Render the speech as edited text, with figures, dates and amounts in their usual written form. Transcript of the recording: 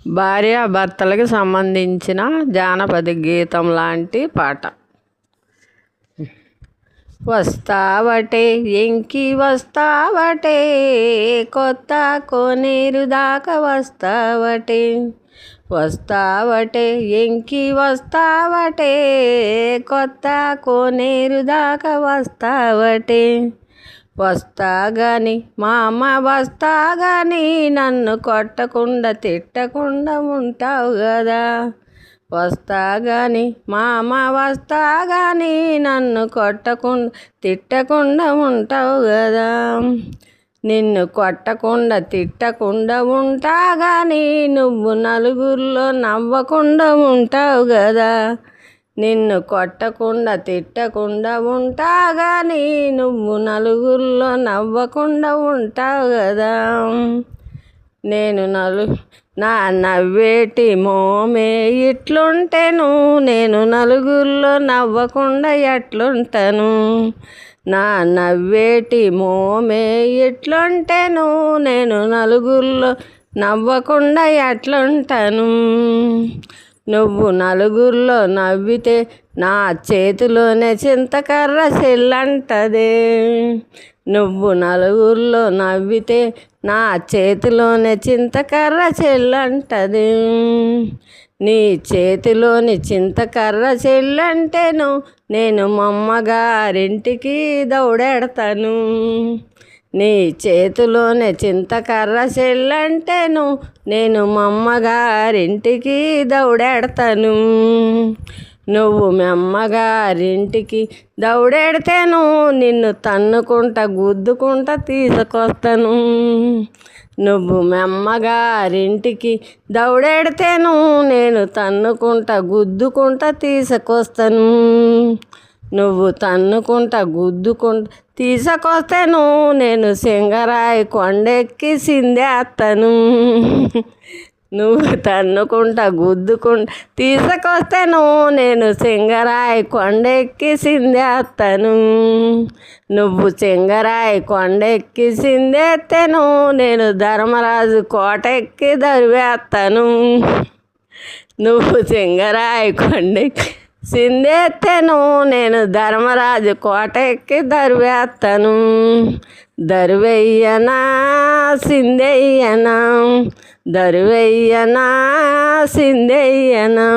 భార్యాభర్తలకు సంబంధించిన జానపద గీతం లాంటి పాట. వస్తావటే ఎంకి వస్తావటే, కొత్త కోనేరు దాకా వస్తావటే. వస్తావటే ఎంకి వస్తావటే, కొత్త కోనేరు దాకా వస్తావటే. వస్తాగాని మామ వస్తాగాని, నన్ను కొట్టకుండా తిట్టకుండా ఉంటావు కదా. వస్తాగాని మామ వస్తాగాని, నన్ను కొట్టకుండా తిట్టకుండా ఉంటావు కదా. నిన్ను కొట్టకుండా తిట్టకుండా ఉంటా గాని, నువ్వు నలుగురిలో నవ్వకుండా ఉంటావు కదా. నిన్ను కొట్టకుండా తిట్టకుండా ఉంటా గాని, నువ్వు నలుగురిలో నవ్వకుండా ఉంటావు కదా. నా నవ్వేటి మోమే ఇట్లుంటేను, నేను నలుగురిలో నవ్వకుండా ఎట్లుంటాను. నా నవ్వేటి మోమే ఇట్లుంటేను, నేను నలుగురిలో నవ్వకుండా ఎట్లుంటాను. నువ్వు నలుగురిలో నవ్వితే నా చేతిలోనే చింతకర్ర చెల్లంటదే. నువ్వు నలుగురిలో నవ్వితే నా చేతిలోనే చింతకర్ర చెల్లంటది. నీ చేతిలోని చింతకర్ర చెల్లంటేను, నేను మమ్మగారింటికి దౌడెడతాను. నీ చేతిలోనే చింతకర్ర చెల్లంటేను, నేను మమ్మగారింటికి దౌడెడతాను. నువ్వు మెమ్మగారింటికి దౌడెడితేను, నిన్ను తన్నుకుంటా గుద్దుకుంటా తీసుకొస్తాను. నువ్వు మెమ్మగారింటికి దౌడెడితేను, నేను తన్నుకుంటా గుద్దుకుంటా తీసుకొస్తాను. నువ్వు తన్నుకుంటా గుద్దుకుంటా తీసుకొస్తాను, నేను సింగరాయి కొండెక్కి సిందేస్తాను. నువ్వు తన్నుకుంటా గుద్దుకుంటా తీసుకొస్తాను, నేను సింగరాయి కొండెక్కి సిందేస్తాను. నువ్వు సింగరాయి కొండెక్కి సిందేస్తాను, నేను ధర్మరాజు కోటెక్కి దరివేస్తాను. నువ్వు సింగరాయి కొండెక్కి సిందేస్తాను, నేను ధర్మరాజు కోటెక్కి దరివేస్తాను. దరివెయ్యనా సిందెయ్యనా, దరివెయ్యనా సిందెయ్యనా.